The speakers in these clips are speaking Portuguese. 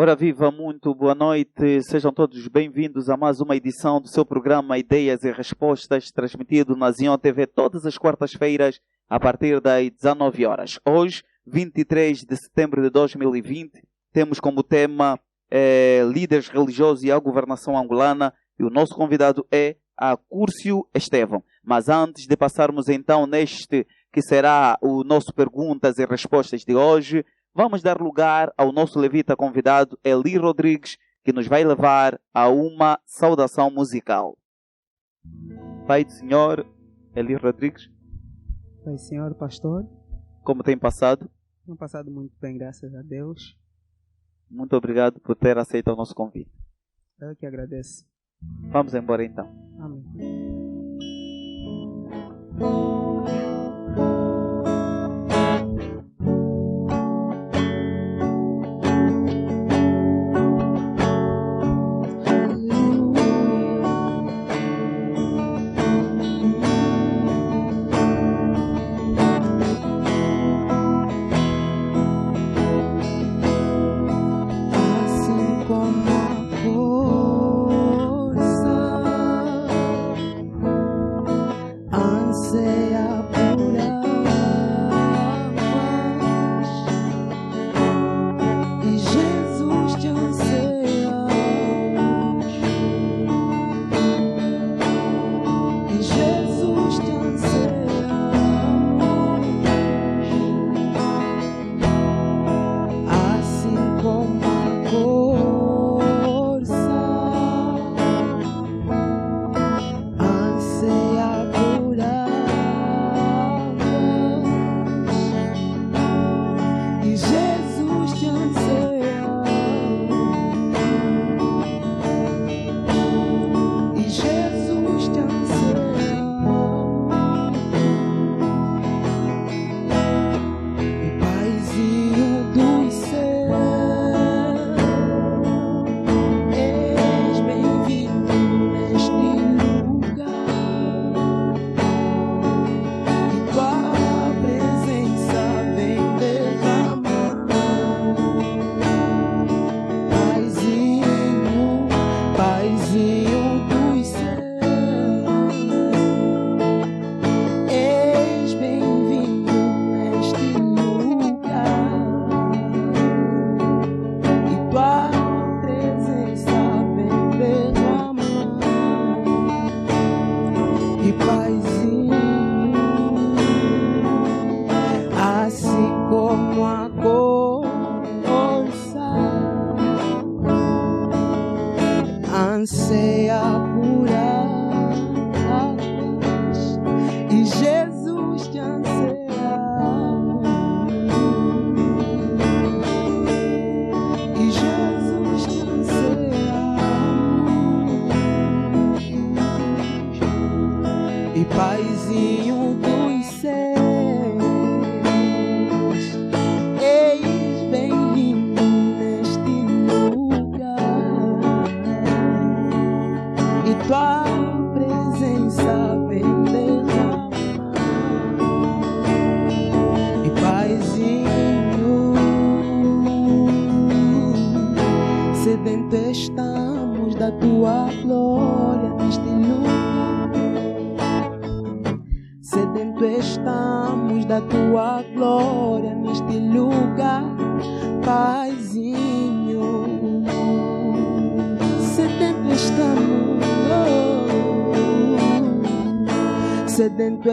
Ora viva, muito boa noite, sejam todos bem-vindos a mais uma edição do seu programa Ideias e Respostas, transmitido na Zion TV todas as quartas-feiras a partir das 19 horas. Hoje, 23 de setembro de 2020, temos como tema líderes religiosos e a governação angolana, e o nosso convidado é Acúrcio Estevão. Mas antes de passarmos então neste que será o nosso perguntas e respostas de hoje, vamos dar lugar ao nosso levita convidado, Eli Rodrigues, que nos vai levar a uma saudação musical. Pai do Senhor, Eli Rodrigues. Pai do Senhor, pastor. Como tem passado? Tem passado muito bem, graças a Deus. Muito obrigado por ter aceito o nosso convite. Eu que agradeço. Vamos embora então. Amém.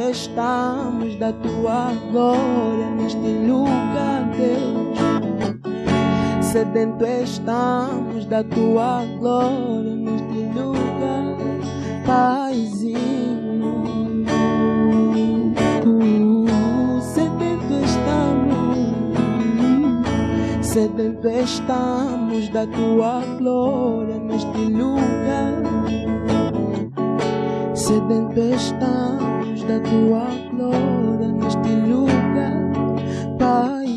Estamos da tua glória neste lugar, Deus. Sedento estamos da tua glória neste lugar, Paizinho. Sedento estamos da tua glória neste lugar. Sedento estamos da tua glória neste lugar, Paizinho.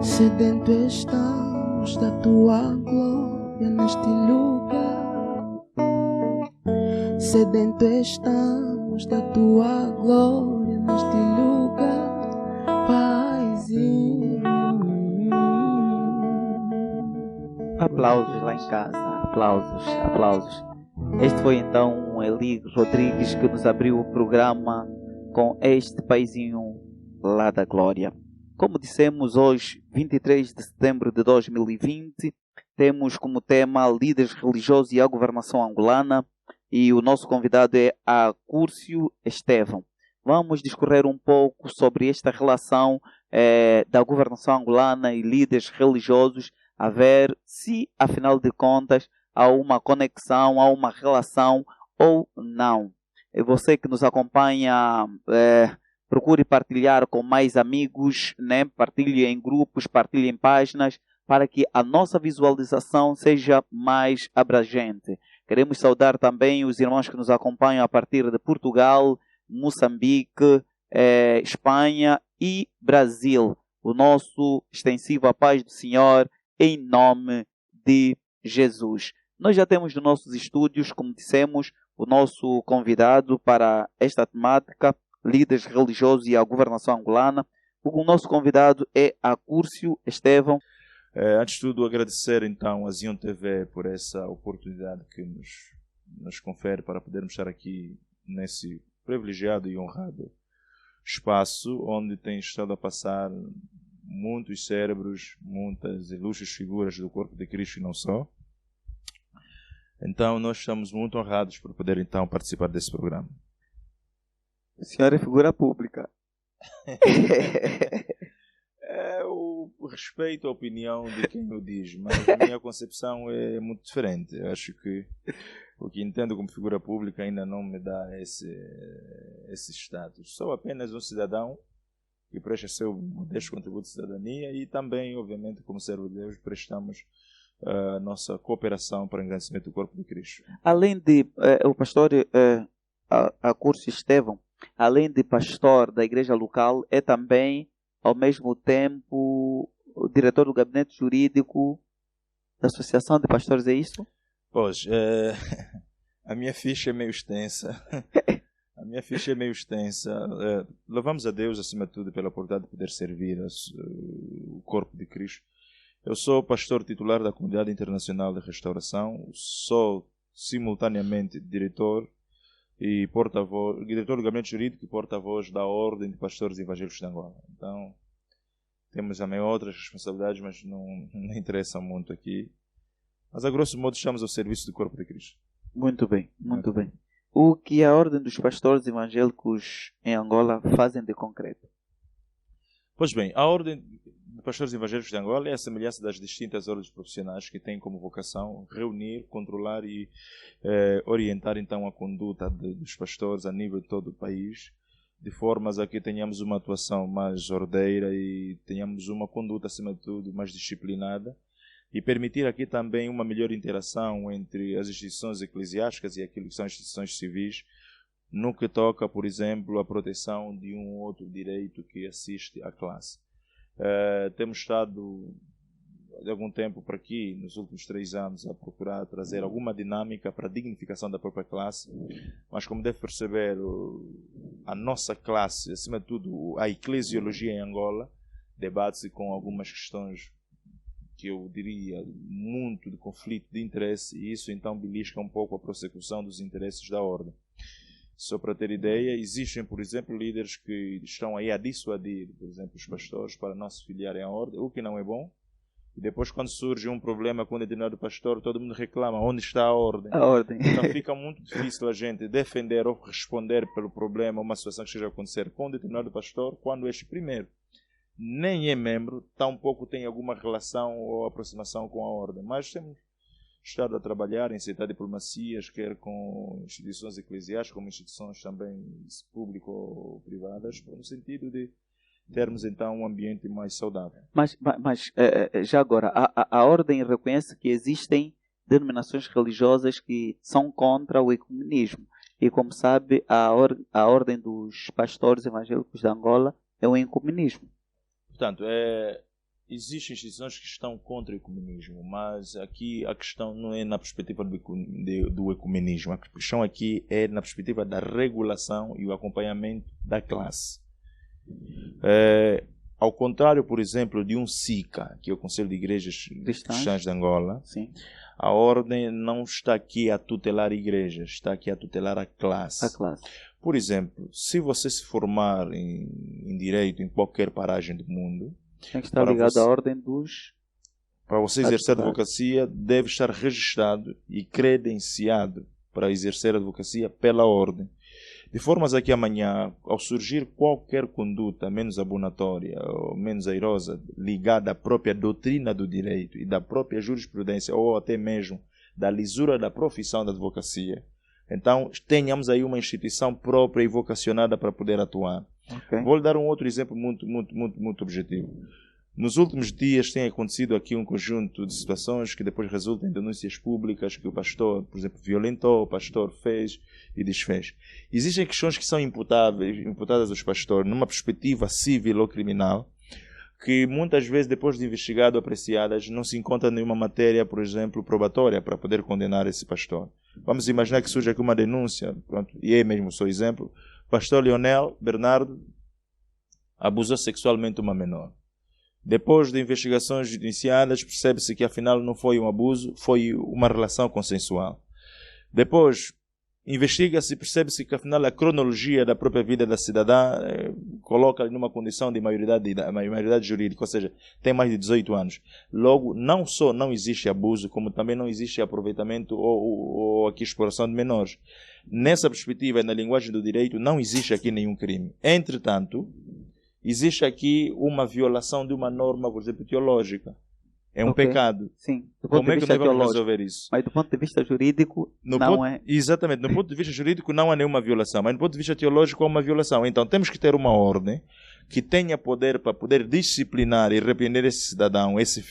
Sedento estamos da tua glória neste lugar. Sedento estamos manifestações da tua glória neste lugar, Paizinho. Aplausos lá em casa, aplausos, aplausos. Este foi então o Eli Rodrigues que nos abriu o programa com este paizinho lá da glória. Como dissemos, hoje, 23 de setembro de 2020, temos como tema líderes religiosos e a governação angolana e o nosso convidado é Acúrcio Estevão. Vamos discorrer um pouco sobre esta relação da governação angolana e líderes religiosos, a ver se, afinal de contas, há uma conexão, há uma relação ou não. E você que nos acompanha, procure partilhar com mais amigos, né? Partilhe em grupos, partilhe em páginas, para que a nossa visualização seja mais abrangente. Queremos saudar também os irmãos que nos acompanham a partir de Portugal, Moçambique, Espanha e Brasil. O nosso extensivo a paz do Senhor, em nome de Jesus. Nós já temos nos nossos estúdios, como dissemos, o nosso convidado para esta temática, líderes religiosos e a governação angolana. O nosso convidado é Acúrcio Estevão. Antes de tudo, agradecer então a Zion TV por essa oportunidade que nos confere para podermos estar aqui nesse privilegiado e honrado espaço onde tem estado a passar muitos cérebros, muitas ilustres figuras do corpo de Cristo e não só. Então, nós estamos muito honrados por poder então participar desse programa. O senhor é figura pública. Eu respeito a opinião de quem o diz, mas a minha concepção é muito diferente. Eu acho que o que entendo como figura pública ainda não me dá esse status. Sou apenas um cidadão que presta seu modesto contributo de cidadania e também, obviamente, como servo de Deus, prestamos a nossa cooperação para o engrandecimento do corpo de Cristo. Além de o pastor Acúrcio Estevão, além de pastor da igreja local, é também, ao mesmo tempo, o diretor do gabinete jurídico da Associação de Pastores, é isso? Pois, a minha ficha é meio extensa. A minha ficha é meio extensa. Louvamos a Deus, acima de tudo, pela oportunidade de poder servir o corpo de Cristo. Eu sou pastor titular da Comunidade Internacional de Restauração, sou simultaneamente diretor e porta-voz, diretor do Gabinete Jurídico e porta-voz da Ordem de Pastores Evangélicos de Angola. Então, temos também outras responsabilidades, mas não interessam muito aqui. Mas, a grosso modo, estamos ao serviço do corpo de Cristo. Muito bem, muito bem. O que a Ordem dos Pastores Evangélicos em Angola fazem de concreto? Pois bem, a Ordem de Pastores Evangélicos de Angola é a semelhança das distintas ordens profissionais que têm como vocação reunir, controlar e orientar então a conduta dos pastores a nível de todo o país, de formas a que tenhamos uma atuação mais ordeira e tenhamos uma conduta, acima de tudo, mais disciplinada, e permitir aqui também uma melhor interação entre as instituições eclesiásticas e aquilo que são instituições civis, no que toca, por exemplo, à proteção de um outro direito que assiste à classe. Temos estado, de algum tempo para aqui, nos últimos 3 anos, a procurar trazer alguma dinâmica para a dignificação da própria classe, mas como deve perceber, a nossa classe, acima de tudo, a eclesiologia em Angola, debate-se com algumas questões que eu diria muito de conflito de interesse, e isso então belisca um pouco a prossecução dos interesses da ordem. Só para ter ideia, existem, por exemplo, líderes que estão aí a dissuadir, por exemplo, os pastores para não se filiarem à ordem, o que não é bom. E depois, quando surge um problema com um determinado pastor, todo mundo reclama onde está a ordem. A ordem. Então fica muito difícil a gente defender ou responder pelo problema, uma situação que esteja a acontecer com um determinado pastor, quando este primeiro nem é membro, tampouco tem alguma relação ou aproximação com a ordem. Mas temos estado a trabalhar em citar diplomacias, quer com instituições eclesiásticas, como instituições também público ou privadas, no sentido de termos então um ambiente mais saudável. Mas já agora, a ordem reconhece que existem denominações religiosas que são contra o ecumenismo. E como sabe, a ordem dos pastores evangélicos de Angola é o ecumenismo. Portanto, existem instituições que estão contra o ecumenismo, mas aqui a questão não é na perspectiva do ecumenismo, a questão aqui é na perspectiva da regulação e o acompanhamento da classe. Ao contrário, por exemplo, de um SICA, que é o Conselho de Igrejas Cristãs de Angola, Sim. a ordem não está aqui a tutelar igrejas, está aqui a tutelar a classe. A classe. Por exemplo, se você se formar em direito em qualquer paragem do mundo, Tem que estar ligado à ordem dos... para você exercer a advocacia, deve estar registrado e credenciado para exercer a advocacia pela ordem. De forma a que amanhã, ao surgir qualquer conduta menos abonatória ou menos airosa ligada à própria doutrina do direito e da própria jurisprudência ou até mesmo da lisura da profissão da advocacia, então tenhamos aí uma instituição própria e vocacionada para poder atuar. Okay. Vou lhe dar um outro exemplo muito objetivo. Nos últimos dias tem acontecido aqui um conjunto de situações que depois resultam em denúncias públicas que o pastor, por exemplo, violentou, o pastor fez e desfez. Existem questões que são imputadas aos pastores numa perspectiva civil ou criminal, que muitas vezes, depois de investigado, apreciadas, não se encontra nenhuma matéria, por exemplo, probatória para poder condenar esse pastor. Vamos imaginar que surge aqui uma denúncia, pronto, e é mesmo só exemplo, o pastor Leonel Bernardo abusou sexualmente uma menor. Depois de investigações iniciadas, percebe-se que afinal não foi um abuso, foi uma relação consensual. Depois, investiga-se e percebe-se que afinal a cronologia da própria vida da cidadã coloca-lhe numa condição de maioridade jurídica, ou seja, tem mais de 18 anos. Logo, não só não existe abuso, como também não existe aproveitamento ou aqui exploração de menores. Nessa perspectiva, na linguagem do direito, não existe aqui nenhum crime. Entretanto, existe aqui uma violação de uma norma, por exemplo, teológica. É um pecado. Sim. Como é que nós vamos resolver isso? Mas do ponto de vista jurídico, é... Exatamente. Do ponto de vista jurídico não há nenhuma violação, mas do ponto de vista teológico há uma violação. Então temos que ter uma ordem que tenha poder para poder disciplinar e repreender esse cidadão, esse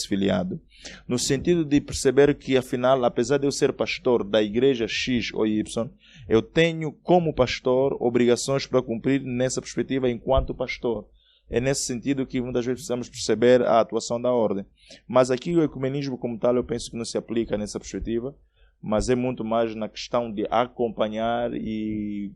filiado, no sentido de perceber que, afinal, apesar de eu ser pastor da igreja X ou Y, eu tenho, como pastor, obrigações para cumprir nessa perspectiva enquanto pastor. É nesse sentido que muitas vezes precisamos perceber a atuação da ordem. Mas aqui o ecumenismo como tal eu penso que não se aplica nessa perspectiva, mas é muito mais na questão de acompanhar e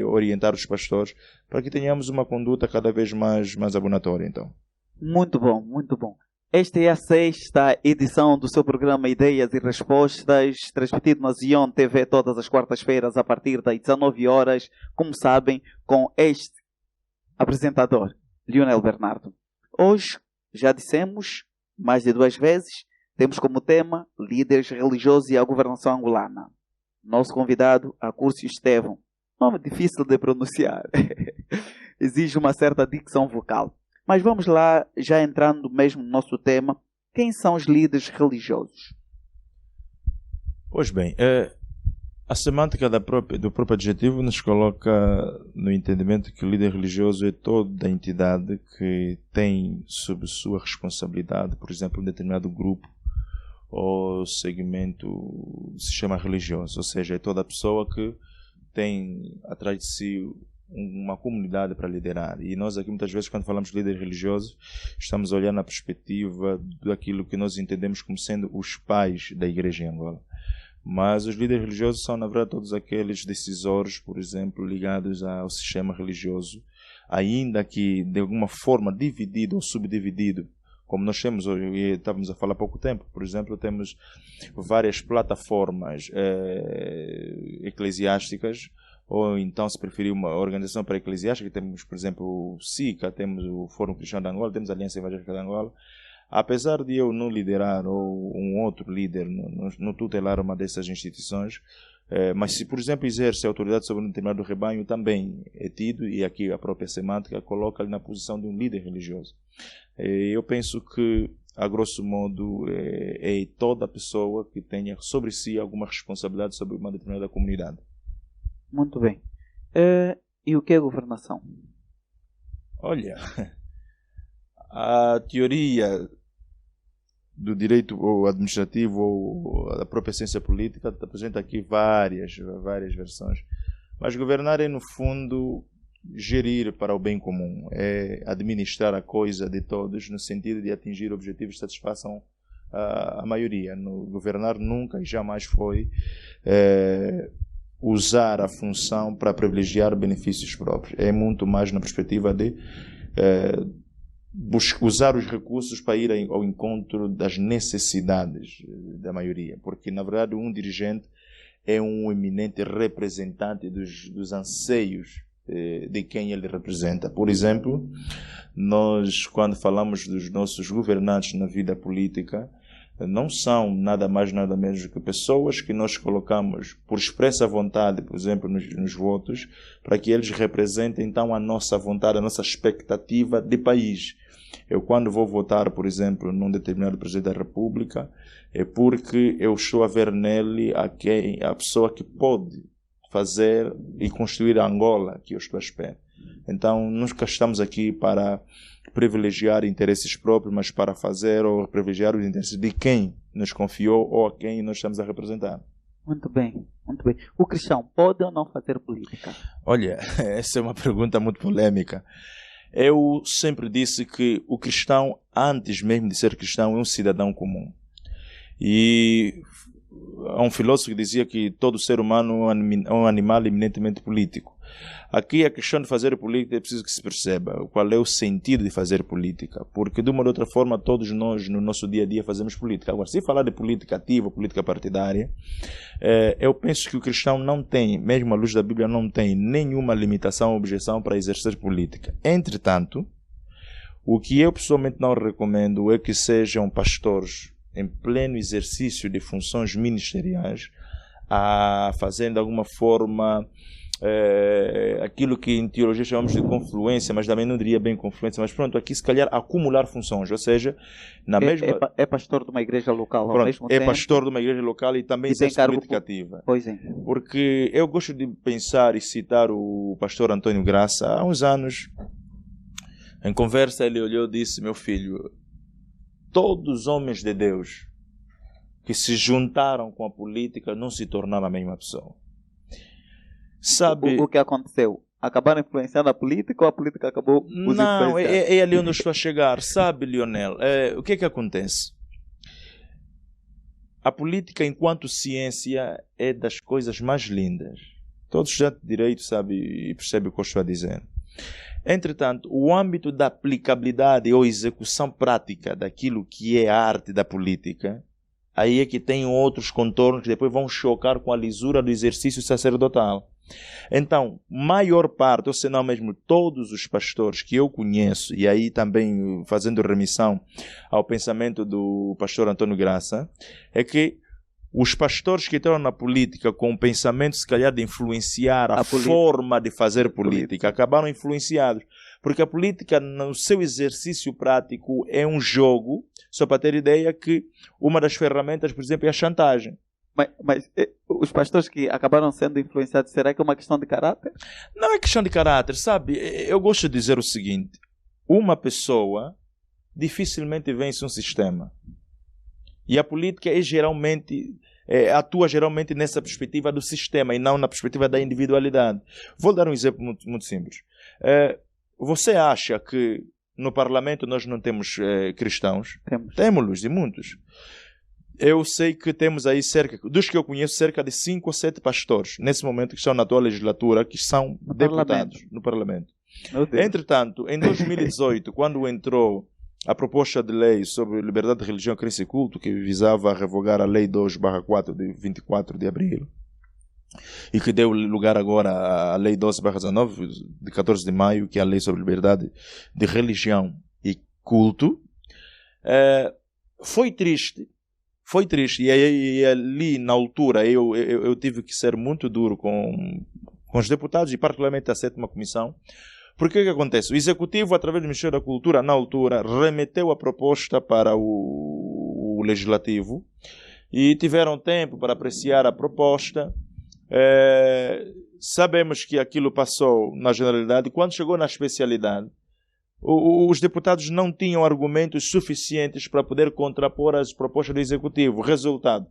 orientar os pastores para que tenhamos uma conduta cada vez mais abonatória. Então. Muito bom, muito bom. Esta é a 6ª edição do seu programa Ideias e Respostas, transmitido na Zion TV todas as quartas-feiras a partir das 19 horas, como sabem, com este apresentador, Leonel Bernardo. Hoje, já dissemos, mais de 2 vezes, temos como tema líderes religiosos e a governação angolana. Nosso convidado, Acúrcio Estevão. Nome difícil de pronunciar. Exige uma certa dicção vocal. Mas vamos lá, já entrando mesmo no nosso tema, quem são os líderes religiosos? Pois bem, a semântica do próprio adjetivo nos coloca no entendimento que o líder religioso é toda a entidade que tem sob sua responsabilidade, por exemplo, um determinado grupo ou segmento se chama religioso, ou seja, é toda a pessoa que tem atrás de si uma comunidade para liderar. E nós aqui muitas vezes quando falamos de líder religioso estamos a olhar na perspectiva daquilo que nós entendemos como sendo os pais da igreja em Angola. Mas os líderes religiosos são na verdade todos aqueles decisores, por exemplo, ligados ao sistema religioso, ainda que de alguma forma dividido ou subdividido, como nós temos hoje, e estávamos a falar há pouco tempo, por exemplo, temos várias plataformas eclesiásticas, ou então, se preferir, uma organização para-eclesiástica, temos, por exemplo, o SICA, temos o Fórum Cristão de Angola, temos a Aliança Evangélica de Angola. Apesar de eu não liderar, ou um outro líder não tutelar uma dessas instituições, mas se, por exemplo, exerce autoridade sobre um determinado rebanho, também é tido, e aqui a própria semântica coloca-lhe na posição de um líder religioso. Eu penso que, a grosso modo, é toda pessoa que tenha sobre si alguma responsabilidade sobre uma determinada comunidade. Muito bem. E o que é governação? Olha, a teoria do direito ou administrativo ou da própria ciência política apresenta aqui várias versões. Mas governar é, no fundo, gerir para o bem comum, é administrar a coisa de todos no sentido de atingir objetivos que satisfaçam a maioria. No governar nunca e jamais foi usar a função para privilegiar benefícios próprios. É muito mais na perspectiva de usar os recursos para ir ao encontro das necessidades da maioria, porque na verdade um dirigente é um eminente representante dos anseios de quem ele representa. Por exemplo, nós, quando falamos dos nossos governantes na vida política, não são nada mais, nada menos que pessoas que nós colocamos por expressa vontade, por exemplo, nos votos, para que eles representem então a nossa vontade, a nossa expectativa de país. Eu, quando vou votar, por exemplo, num determinado presidente da República, é porque eu estou a ver nele a pessoa que pode fazer e construir a Angola que eu estou à espera. Então, nunca estamos aqui para privilegiar interesses próprios, mas para fazer ou privilegiar os interesses de quem nos confiou ou a quem nós estamos a representar. Muito bem, muito bem. O cristão pode ou não fazer política? Olha, essa é uma pergunta muito polêmica. Eu sempre disse que o cristão, antes mesmo de ser cristão, é um cidadão comum. E há um filósofo que dizia que todo ser humano é um animal eminentemente político. Aqui a questão de fazer política é preciso que se perceba qual é o sentido de fazer política, porque de uma ou outra forma todos nós no nosso dia a dia fazemos política. Agora, se falar de política ativa, política partidária, eu penso que o cristão não tem, mesmo à luz da Bíblia, não tem nenhuma limitação ou objeção para exercer política. Entretanto, o que eu pessoalmente não recomendo é que sejam pastores em pleno exercício de funções ministeriais a fazer de alguma forma aquilo que em teologia chamamos de confluência, mas também não diria bem confluência, mas pronto, aqui se calhar acumular funções, ou seja, na mesma... É pastor de uma igreja local ao pronto, mesmo é tempo. pastor de uma igreja local e também exerce política ativa. Pois é. Porque eu gosto de pensar e citar o pastor Antônio Graça. Há uns anos, em conversa, ele olhou e disse: meu filho, todos os homens de Deus que se juntaram com a política não se tornaram a mesma pessoa. Sabe, o que aconteceu? Acabaram influenciando a política ou a política acabou os não, influenciando? é ali onde eu estou a chegar. Sabe, Lionel, o que é que acontece? A política, enquanto ciência, é das coisas mais lindas. Todo estudante de direito sabe e percebe o que eu estou a dizer. Entretanto, o âmbito da aplicabilidade ou execução prática daquilo que é a arte da política, aí é que tem outros contornos que depois vão chocar com a lisura do exercício sacerdotal. Então, maior parte, ou se não mesmo todos os pastores que eu conheço, e aí também fazendo remissão ao pensamento do pastor Antônio Graça, é que os pastores que estão na política com o pensamento, se calhar, de influenciar a forma de fazer política, acabaram influenciados. Porque a política, no seu exercício prático, é um jogo, só para ter ideia que uma das ferramentas, por exemplo, é a chantagem. Mas os pastores que acabaram sendo influenciados, será que é uma questão de caráter? Não é questão de caráter, sabe? Eu gosto de dizer o seguinte: uma pessoa dificilmente vence um sistema. E a política atua geralmente nessa perspectiva do sistema e não na perspectiva da individualidade. Vou dar um exemplo muito, muito simples. Você acha que no parlamento nós não temos cristãos? Temos-los, e muitos. Eu sei que temos aí dos que eu conheço, cerca de 5 ou 7 pastores, nesse momento, que estão na atual legislatura, que são deputados no Parlamento. Entretanto, em 2018, quando entrou a proposta de lei sobre liberdade de religião, crença e culto, que visava revogar a Lei 2/4 de 24 de abril, e que deu lugar agora à Lei 12/19 de 14 de maio, que é a Lei sobre liberdade de religião e culto, foi triste. Foi triste. E ali, na altura, eu tive que ser muito duro com os deputados, e particularmente a 7ª Comissão. Porque o que acontece? O Executivo, através do Ministério da Cultura, na altura, remeteu a proposta para o Legislativo e tiveram tempo para apreciar a proposta. Sabemos que aquilo passou na generalidade. Quando chegou na especialidade, os deputados não tinham argumentos suficientes para poder contrapor as propostas do Executivo. Resultado,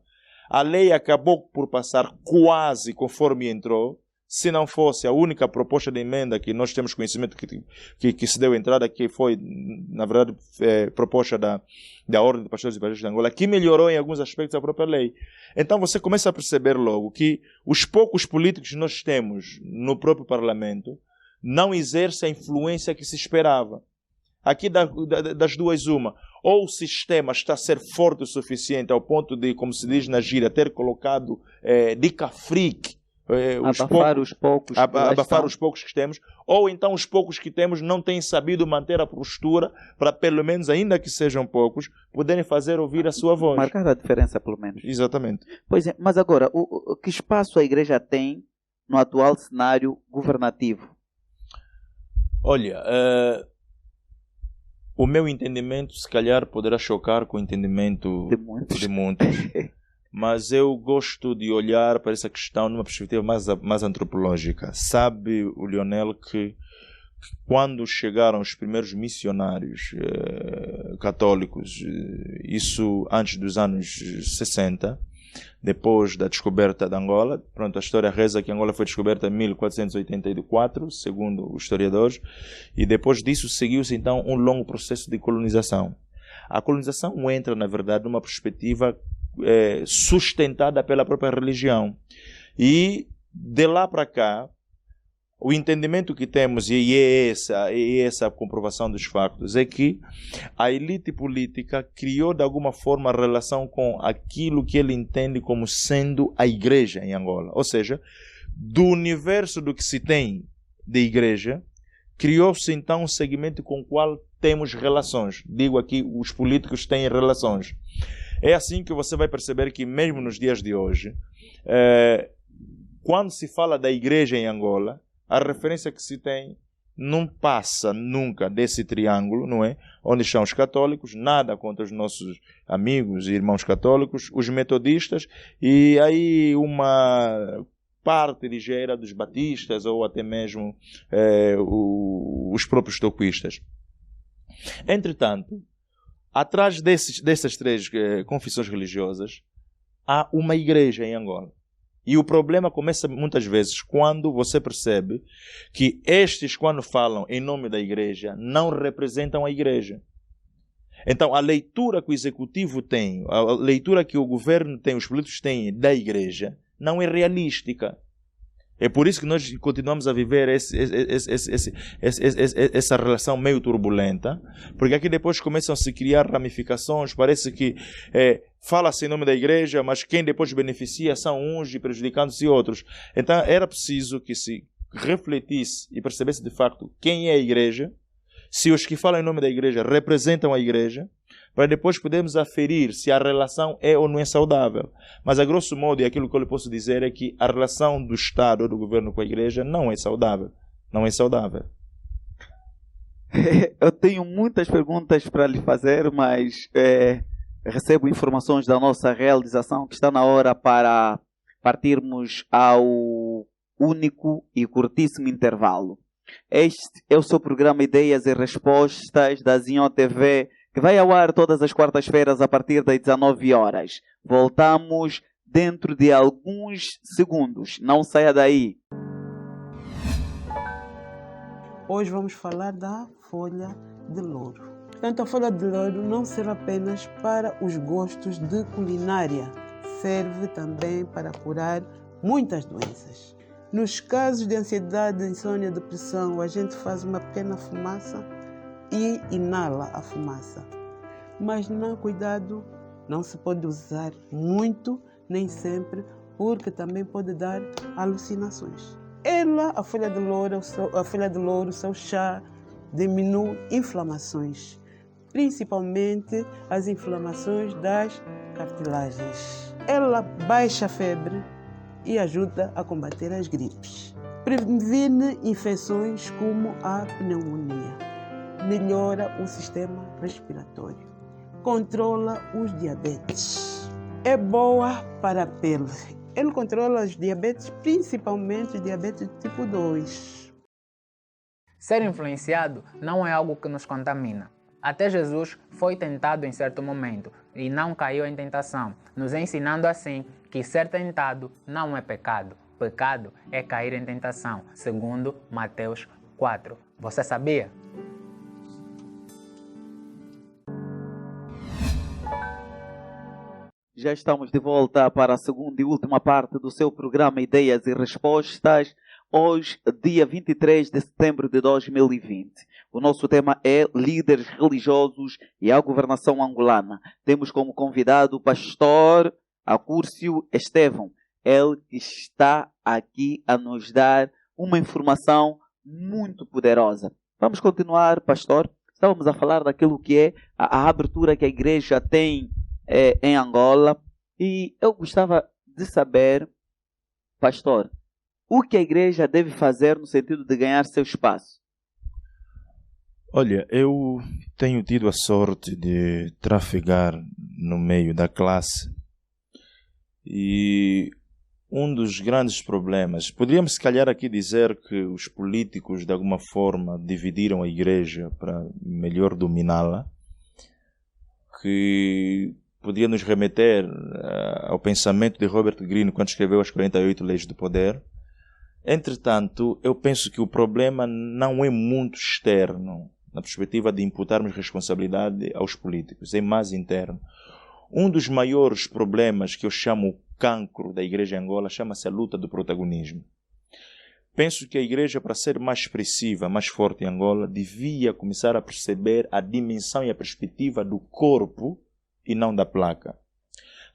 a lei acabou por passar quase conforme entrou, se não fosse a única proposta de emenda que nós temos conhecimento que se deu entrada, que foi, na verdade, proposta da Ordem de Pastores e Evangélicos de Angola, que melhorou em alguns aspectos a própria lei. Então você começa a perceber logo que os poucos políticos que nós temos no próprio Parlamento não exercem a influência que se esperava. Aqui das duas uma, ou o sistema está a ser forte o suficiente ao ponto de, como se diz na gíria, ter colocado de cafrique abafar os poucos que temos, ou então os poucos que temos não têm sabido manter a postura para, pelo menos, ainda que sejam poucos, poderem fazer ouvir a sua voz. Marcar a diferença, pelo menos. Exatamente. Pois é, mas agora, que espaço a igreja tem no atual cenário governativo? Olha, o meu entendimento, se calhar, poderá chocar com o entendimento de muitos. Mas eu gosto de olhar para essa questão numa perspectiva mais antropológica. Sabe, o Lionel, que quando chegaram os primeiros missionários católicos, isso antes dos anos 60, depois da descoberta de Angola, pronto, a história reza que Angola foi descoberta em 1484, segundo os historiadores, e depois disso seguiu-se então um longo processo de colonização. A colonização entra, na verdade, numa perspectiva sustentada pela própria religião. E de lá para cá, o entendimento que temos, e é essa a comprovação dos factos, é que a elite política criou de alguma forma relação com aquilo que ele entende como sendo a igreja em Angola. Ou seja, do universo do que se tem de igreja, criou-se então um segmento com o qual temos relações. Digo aqui, os políticos têm relações. É assim que você vai perceber que mesmo nos dias de hoje, quando se fala da igreja em Angola, a referência que se tem não passa nunca desse triângulo, não é? Onde estão os católicos, nada contra os nossos amigos e irmãos católicos, os metodistas e aí uma parte ligeira dos batistas ou até mesmo os próprios toquistas. Entretanto, atrás dessas três confissões religiosas, há uma igreja em Angola. E o problema começa muitas vezes quando você percebe que estes, quando falam em nome da igreja, não representam a igreja. Então, a leitura que o executivo tem, a leitura que o governo tem, os políticos têm da igreja, não é realística. É por isso que nós continuamos a viver essa relação meio turbulenta, porque aqui depois começam a se criar ramificações, parece que fala-se em nome da igreja, mas quem depois beneficia são uns e prejudicando-se outros. Então era preciso que se refletisse e percebesse de facto quem é a igreja, se os que falam em nome da igreja representam a igreja, para depois podermos aferir se a relação é ou não é saudável. Mas, a grosso modo, e aquilo que eu lhe posso dizer é que a relação do Estado ou do governo com a igreja não é saudável. Não é saudável. Eu tenho muitas perguntas para lhe fazer, mas recebo informações da nossa realização que está na hora para partirmos ao único e curtíssimo intervalo. Este é o seu programa Ideias e Respostas da Zion TV, que vai ao ar todas as quartas-feiras a partir das 19 horas. Voltamos dentro de alguns segundos. Não saia daí. Hoje vamos falar da folha de louro. Portanto, a folha de louro não serve apenas para os gostos de culinária. Serve também para curar muitas doenças. Nos casos de ansiedade, insônia, depressão, a gente faz uma pequena fumaça e inala a fumaça. Mas não, cuidado, não se pode usar muito, nem sempre, porque também pode dar alucinações. A folha de louro, seu chá, diminui inflamações, principalmente as inflamações das cartilagens. Ela baixa a febre e ajuda a combater as gripes. Previne infecções como a pneumonia. Melhora o sistema respiratório. Controla os diabetes. É boa para a pele. Ele controla os diabetes, principalmente o diabetes tipo 2. Ser influenciado não é algo que nos contamina. Até Jesus foi tentado em certo momento e não caiu em tentação, nos ensinando assim que ser tentado não é pecado. pecado é cair em tentação, segundo Mateus 4. Você sabia? Já estamos de volta para a segunda e última parte do seu programa Ideias e Respostas. Hoje, dia 23 de setembro de 2020. O nosso tema é líderes religiosos e a governação angolana. Temos como convidado o pastor Acúrcio Estevão. Ele está aqui a nos dar uma informação muito poderosa. Vamos continuar, pastor. Estávamos a falar daquilo que é a abertura que a igreja tem em Angola. E eu gostava de saber, pastor, o que a igreja deve fazer no sentido de ganhar seu espaço? Olha, eu tenho tido a sorte de trafegar no meio da classe e um dos grandes problemas, poderíamos se calhar aqui dizer que os políticos de alguma forma dividiram a igreja para melhor dominá-la, que podia nos remeter ao pensamento de Robert Greene quando escreveu as 48 Leis do Poder. Entretanto, eu penso que o problema não é muito externo, na perspectiva de imputarmos responsabilidade aos políticos, é mais interno. Um dos maiores problemas que eu chamo cancro da igreja em Angola chama-se a luta do protagonismo. Penso que a igreja, para ser mais expressiva, mais forte em Angola, devia começar a perceber a dimensão e a perspectiva do corpo e não da placa.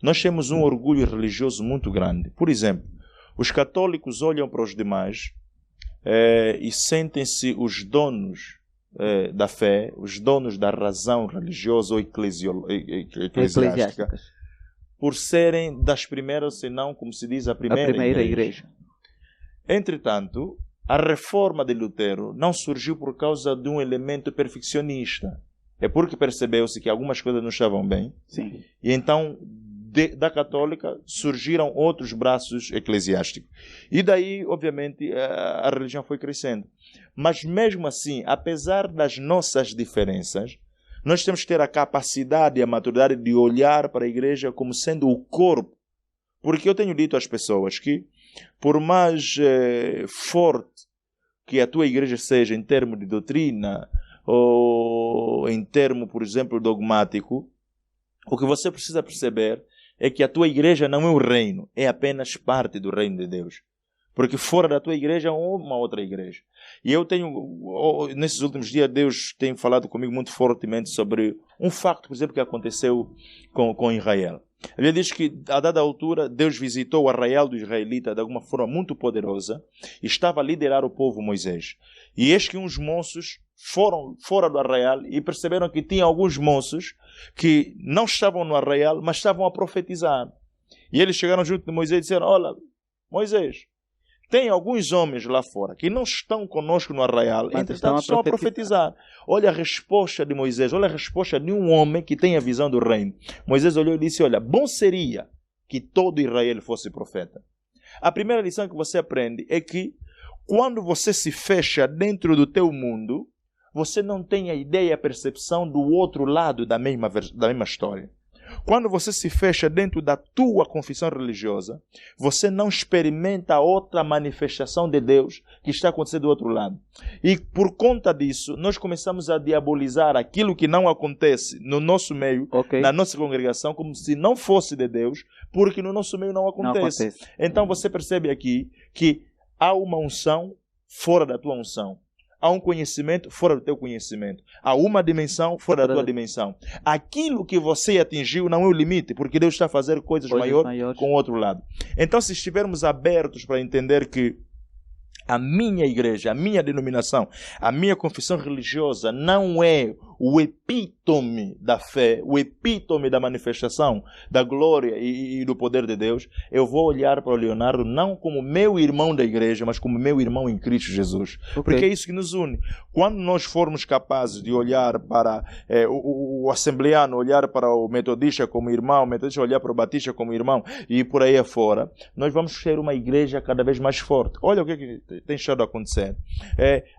Nós temos um orgulho religioso muito grande. Por exemplo, os católicos olham para os demais e sentem-se os donos da fé, os donos da razão religiosa ou eclesiástica, por serem das primeiras, se não, como se diz, a primeira igreja. Entretanto, a reforma de Lutero não surgiu por causa de um elemento perfeccionista. É porque percebeu-se que algumas coisas não estavam bem. Sim. E então, da católica, surgiram outros braços eclesiásticos. E daí, obviamente, a religião foi crescendo. Mas mesmo assim, apesar das nossas diferenças, nós temos que ter a capacidade e a maturidade de olhar para a igreja como sendo o corpo. Porque eu tenho dito às pessoas que, por mais forte que a tua igreja seja em termos de doutrina, ou em termo, por exemplo, dogmático, o que você precisa perceber é que a tua igreja não é o reino, é apenas parte do reino de Deus. Porque fora da tua igreja é uma outra igreja. E eu tenho, nesses últimos dias, Deus tem falado comigo muito fortemente sobre um facto, por exemplo, que aconteceu com Israel. A Bíblia diz que, a dada altura, Deus visitou o arraial do israelita de alguma forma muito poderosa e estava a liderar o povo Moisés. E eis que uns moços foram fora do arraial e perceberam que tinha alguns moços que não estavam no arraial, mas estavam a profetizar. E eles chegaram junto de Moisés e disseram: olha, Moisés, tem alguns homens lá fora que não estão conosco no arraial, entretanto estão a profetizar. Olha a resposta de Moisés, olha a resposta de um homem que tem a visão do reino. Moisés olhou e disse: olha, bom seria que todo Israel fosse profeta. A primeira lição que você aprende é que quando você se fecha dentro do teu mundo, você não tem a ideia e a percepção do outro lado da mesma história. Quando você se fecha dentro da tua confissão religiosa, você não experimenta outra manifestação de Deus que está acontecendo do outro lado. E por conta disso, nós começamos a diabolizar aquilo que não acontece no nosso meio, na nossa congregação, como se não fosse de Deus, porque no nosso meio não acontece. Então você percebe aqui que há uma unção fora da tua unção. Há um conhecimento fora do teu conhecimento. Há uma dimensão fora da tua dimensão. Aquilo que você atingiu não é o limite, porque Deus está a fazer coisas maiores com o outro lado. Então, se estivermos abertos para entender que a minha igreja, a minha denominação, a minha confissão religiosa não é o epítome da fé, o epítome da manifestação da glória e do poder de Deus, eu vou olhar para o Leonardo não como meu irmão da igreja, mas como meu irmão em Cristo Jesus. Porque é isso que nos une. Quando nós formos capazes de olhar para o assembleano, olhar para o metodista como irmão, o metodista olhar para o batista como irmão e por aí afora, nós vamos ser uma igreja cada vez mais forte. Olha o que tem estado a acontecer.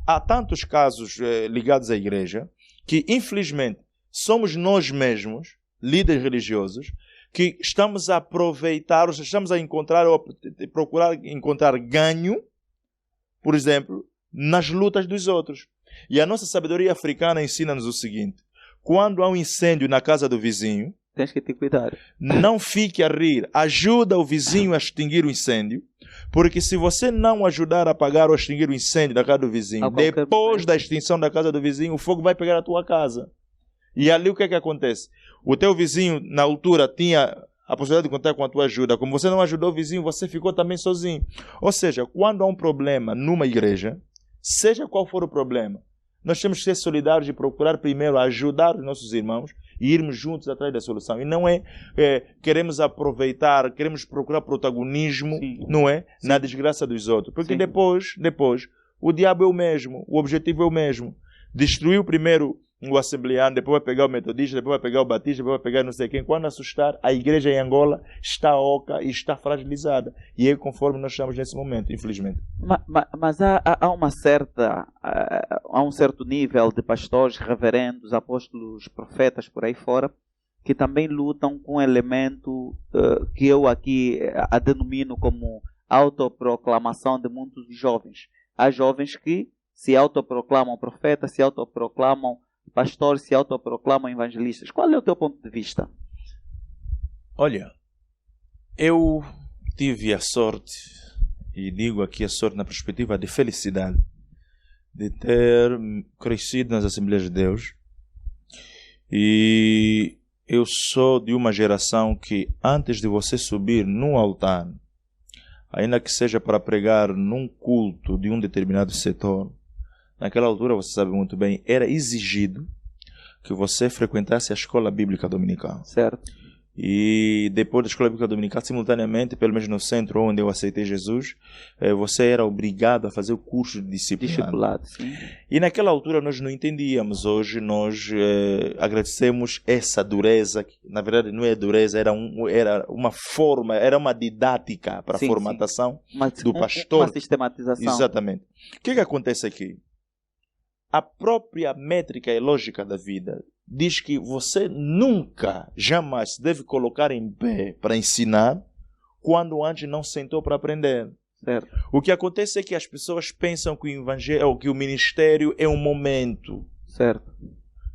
Há tantos casos ligados à igreja que, infelizmente, somos nós mesmos, líderes religiosos, que estamos a aproveitar, estamos a encontrar ou procurar encontrar ganho, por exemplo, nas lutas dos outros. E a nossa sabedoria africana ensina-nos o seguinte: quando há um incêndio na casa do vizinho, Tens que te cuidar. não fique a rir, ajuda o vizinho a extinguir o incêndio, porque se você não ajudar a apagar ou extinguir o incêndio da casa do vizinho, A qualquer depois momento. da extinção da casa do vizinho, o fogo vai pegar a tua casa. E ali o que é que acontece? O teu vizinho, na altura, tinha a possibilidade de contar com a tua ajuda. Como você não ajudou o vizinho, você ficou também sozinho. Ou seja, quando há um problema numa igreja, seja qual for o problema, nós temos que ser solidários e procurar primeiro ajudar os nossos irmãos e irmos juntos atrás da solução. E não queremos aproveitar, queremos procurar protagonismo, Sim. não é? Na desgraça dos outros. Porque Sim. depois, o diabo é o mesmo, o objetivo é o mesmo. Destruiu primeiro o assembleano, depois vai pegar o metodista, depois vai pegar o batista, depois vai pegar não sei quem. Quando assustar, a igreja em Angola está oca e está fragilizada. E é conforme nós estamos nesse momento, infelizmente. Mas há um certo nível de pastores, reverendos, apóstolos, profetas por aí fora, que também lutam com um elemento que eu aqui a denomino como autoproclamação de muitos jovens. Há jovens que se autoproclamam profetas, se autoproclamam pastores, se autoproclamam evangelistas. Qual é o teu ponto de vista? Olha, eu tive a sorte, e digo aqui a sorte na perspectiva de felicidade, de ter crescido nas Assembleias de Deus. E eu sou de uma geração que, antes de você subir num altar, ainda que seja para pregar num culto de um determinado setor, naquela altura, você sabe muito bem, era exigido que você frequentasse a escola bíblica dominical. Certo? E depois da escola bíblica dominical, simultaneamente, pelo menos no centro onde eu aceitei Jesus, você era obrigado a fazer o curso de discipulado. Sim. E naquela altura nós não entendíamos. Hoje nós agradecemos essa dureza, que na verdade não é dureza, era uma forma, era uma didática para a Sim, formatação sim. do pastor. Uma sistematização. Exatamente. O que acontece aqui? A própria métrica e lógica da vida diz que você nunca, jamais se deve colocar em pé para ensinar quando antes não sentou para aprender. Certo. O que acontece é que as pessoas pensam que o evangelho, ou que o ministério é um momento. Certo.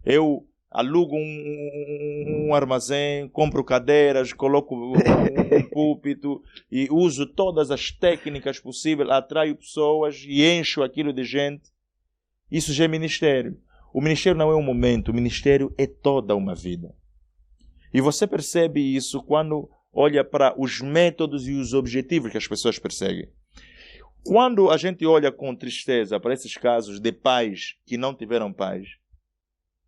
Eu alugo um armazém, compro cadeiras, coloco um púlpito e uso todas as técnicas possíveis, atraio pessoas e encho aquilo de gente. Isso já é ministério. O ministério não é um momento, o ministério é toda uma vida. E você percebe isso quando olha para os métodos e os objetivos que as pessoas perseguem. Quando a gente olha com tristeza para esses casos de pais que não tiveram pais,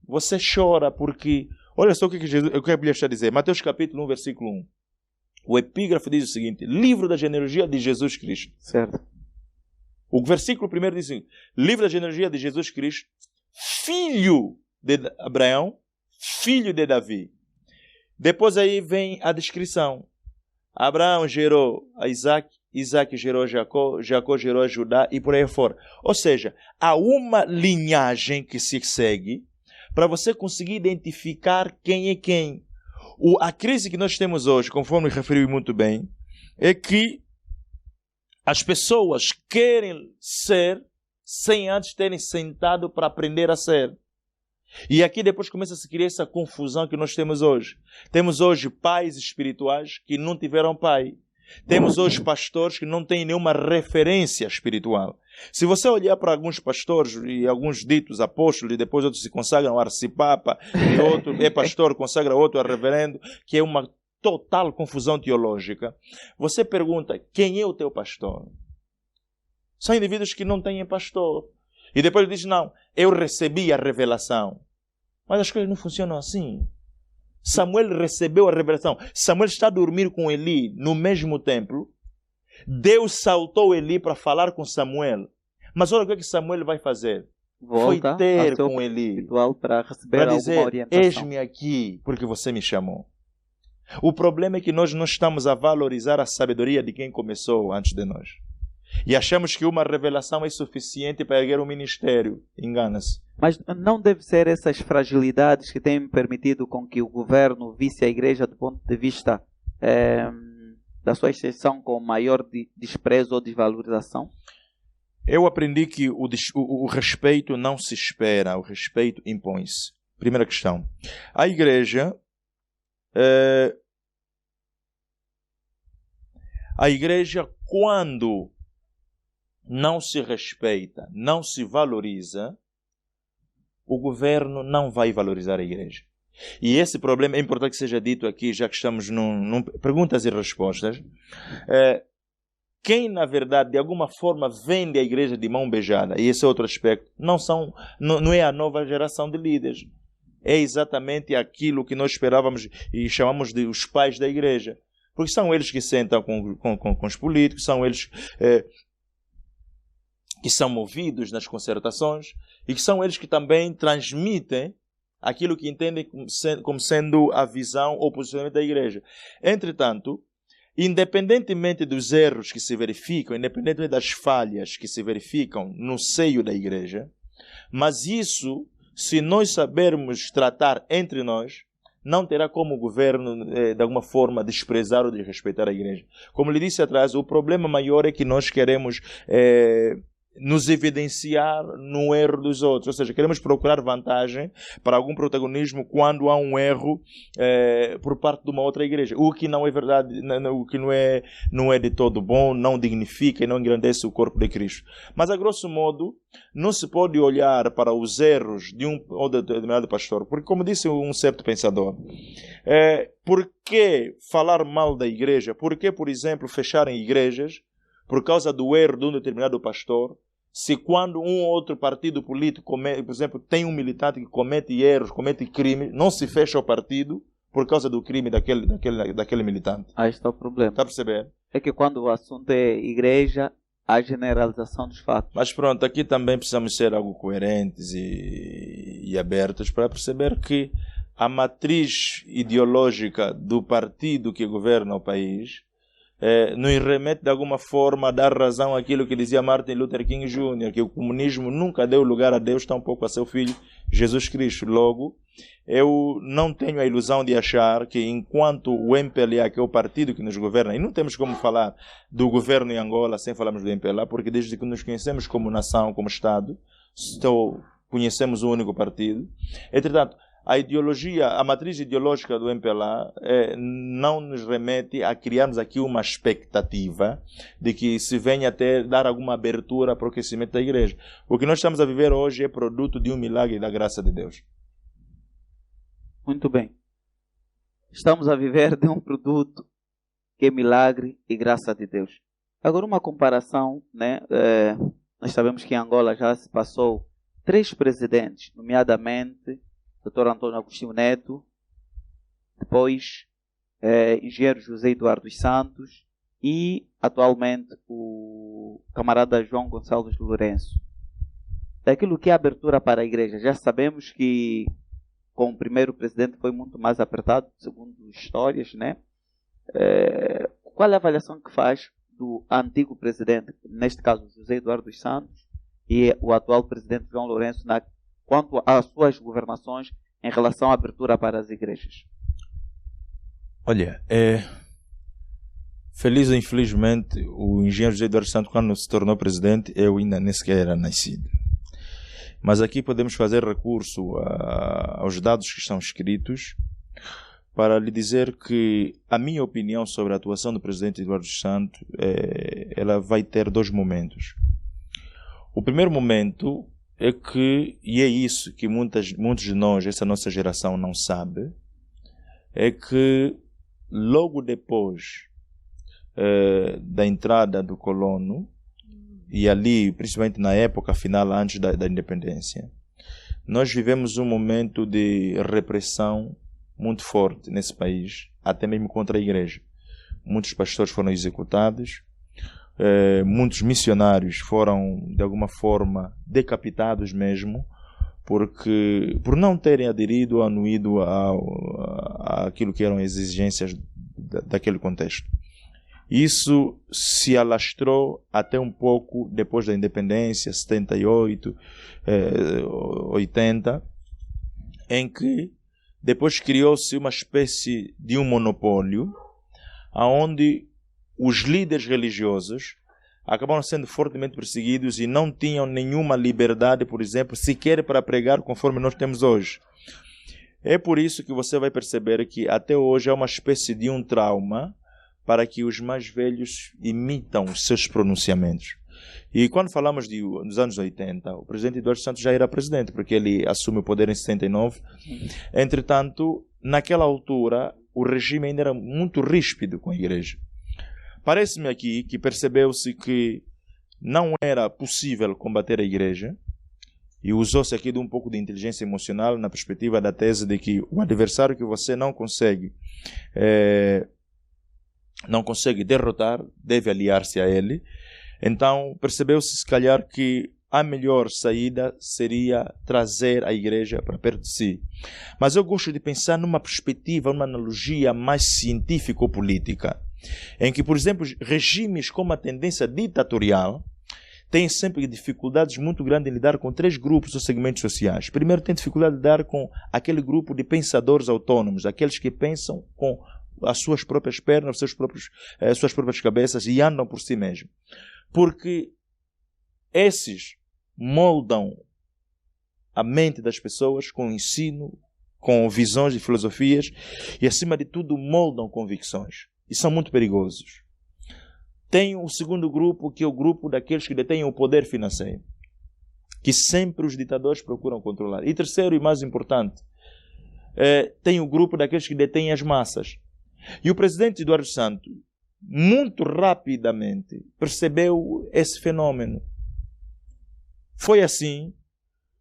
você chora porque, olha só o que a Bíblia está a dizer, Mateus capítulo 1, versículo 1. O epígrafe diz o seguinte: livro da genealogia de Jesus Cristo. Certo. O versículo primeiro diz assim: livro da genealogia de Jesus Cristo, filho de Abraão, filho de Davi. Depois aí vem a descrição. Abraão gerou a Isaac, Isaac gerou a Jacó, Jacó gerou a Judá e por aí fora. Ou seja, há uma linhagem que se segue para você conseguir identificar quem é quem. A crise que nós temos hoje, conforme referiu muito bem, é que as pessoas querem ser sem antes terem sentado para aprender a ser. E aqui depois começa a se criar essa confusão que nós temos hoje. Temos hoje pais espirituais que não tiveram pai. Temos hoje pastores que não têm nenhuma referência espiritual. Se você olhar para alguns pastores e alguns ditos apóstolos, e depois outros se consagram a arcipapa, e outro é pastor, consagra outro a reverendo, que é uma total confusão teológica. Você pergunta, quem é o teu pastor? São indivíduos que não têm pastor. E depois diz, não, eu recebi a revelação. Mas as coisas não funcionam assim. Samuel recebeu a revelação. Samuel está a dormir com Eli no mesmo templo. Deus saltou Eli para falar com Samuel. Mas olha o que Samuel vai fazer. Volta foi ter ao seu com Eli para receber para alguma dizer, orientação. eis-me aqui, porque você me chamou. O problema é que nós não estamos a valorizar a sabedoria de quem começou antes de nós. E achamos que uma revelação é suficiente para erguer um ministério. Engana-se. Mas não deve ser essas fragilidades que têm permitido com que o governo visse a igreja do ponto de vista da sua extensão com maior desprezo ou desvalorização? Eu aprendi que o respeito não se espera, o respeito impõe-se. Primeira questão. A igreja... A igreja, quando não se respeita, não se valoriza, o governo não vai valorizar a igreja. E esse problema é importante que seja dito aqui, já que estamos num perguntas e respostas. Quem, na verdade, de alguma forma vende a igreja de mão beijada, e esse é outro aspecto, não é a nova geração de líderes. É exatamente aquilo que nós esperávamos e chamamos de os pais da igreja. Porque são eles que sentam com os políticos, são eles que são movidos nas concertações e que são eles que também transmitem aquilo que entendem como sendo a visão ou posicionamento da igreja. Entretanto, independentemente dos erros que se verificam, independentemente das falhas que se verificam no seio da igreja, mas isso, se nós sabermos tratar entre nós, não terá como o governo, de alguma forma, desprezar ou desrespeitar a igreja. Como lhe disse atrás, o problema maior é que nós queremos nos evidenciar no erro dos outros. Ou seja, queremos procurar vantagem para algum protagonismo quando há um erro por parte de uma outra igreja. O que não é verdade, o que não é de todo bom, não dignifica e não engrandece o corpo de Cristo. Mas, a grosso modo, não se pode olhar para os erros de um ou determinado pastor, porque, como disse um certo pensador, por que falar mal da igreja? Por que, por exemplo, fecharem igrejas por causa do erro de um determinado pastor, se quando um ou outro partido político, por exemplo, tem um militante que comete erros, comete crimes, não se fecha o partido por causa do crime daquele militante? Aí está o problema. Está a perceber? É que quando o assunto é igreja, há generalização dos fatos. Mas pronto, aqui também precisamos ser algo coerentes e abertos para perceber que a matriz ideológica do partido que governa o país nos remete de alguma forma a dar razão àquilo que dizia Martin Luther King Jr., que o comunismo nunca deu lugar a Deus, tampouco a seu filho Jesus Cristo. Logo, eu não tenho a ilusão de achar que enquanto o MPLA, que é o partido que nos governa, e não temos como falar do governo em Angola sem falarmos do MPLA, porque desde que nos conhecemos como nação, como Estado, conhecemos um único partido. Entretanto, a ideologia, a matriz ideológica do MPLA não nos remete a criarmos aqui uma expectativa de que se venha até dar alguma abertura para o crescimento da igreja. O que nós estamos a viver hoje é produto de um milagre da graça de Deus. Muito bem. Estamos a viver de um produto que é milagre e graça de Deus. Agora, uma comparação, né? Nós sabemos que em Angola já se passou 3 presidentes, nomeadamente Dr. Antônio Agostinho Neto, depois engenheiro José Eduardo dos Santos e atualmente o camarada João Gonçalves Lourenço. Daquilo que é abertura para a igreja, já sabemos que com o primeiro presidente foi muito mais apertado, segundo histórias, né? Qual é a avaliação que faz do antigo presidente, neste caso José Eduardo dos Santos, e o atual presidente João Lourenço, quanto às suas governações em relação à abertura para as igrejas? Olha, feliz ou infelizmente, o engenheiro José Eduardo Santos, quando se tornou presidente, eu ainda nem sequer era nascido. Mas aqui podemos fazer recurso aos dados que estão escritos para lhe dizer que a minha opinião sobre a atuação do presidente Eduardo Santos, ela vai ter 2 momentos. O primeiro momento é que, e é isso que muitos de nós, essa nossa geração, não sabe, é que logo depois da entrada do colono, e ali, principalmente na época final, antes da independência, nós vivemos um momento de repressão muito forte nesse país, até mesmo contra a igreja. Muitos pastores foram executados, muitos missionários foram, de alguma forma, decapitados mesmo, por não terem aderido ou anuído àquilo que eram as exigências daquele contexto. Isso se alastrou até um pouco depois da independência, 78, 80, em que depois criou-se uma espécie de um monopólio, onde os líderes religiosos acabaram sendo fortemente perseguidos e não tinham nenhuma liberdade, por exemplo, sequer para pregar conforme nós temos hoje. É por isso que você vai perceber que até hoje é uma espécie de um trauma para que os mais velhos imitam os seus pronunciamentos. E quando falamos dos anos 80, o presidente Eduardo Santos já era presidente, porque ele assume o poder em 79. Entretanto, naquela altura, o regime ainda era muito ríspido com a igreja. Parece-me aqui que percebeu-se que não era possível combater a igreja, e usou-se aqui de um pouco de inteligência emocional na perspectiva da tese de que o adversário que você não consegue derrotar deve aliar-se a ele. Então percebeu-se se calhar que a melhor saída seria trazer a igreja para perto de si. Mas eu gosto de pensar numa perspectiva, numa analogia mais científico-política, em que, por exemplo, regimes com uma tendência ditatorial têm sempre dificuldades muito grandes em lidar com 3 grupos ou segmentos sociais. Primeiro, tem dificuldade de lidar com aquele grupo de pensadores autônomos, aqueles que pensam com as suas próprias pernas, as suas próprias cabeças e andam por si mesmos. Porque esses moldam a mente das pessoas com ensino, com visões e filosofias e, acima de tudo, moldam convicções. E são muito perigosos. Tem o segundo grupo, que é o grupo daqueles que detêm o poder financeiro, que sempre os ditadores procuram controlar. E terceiro e mais importante, tem o grupo daqueles que detêm as massas. E o presidente Eduardo Santos, muito rapidamente, percebeu esse fenômeno. Foi assim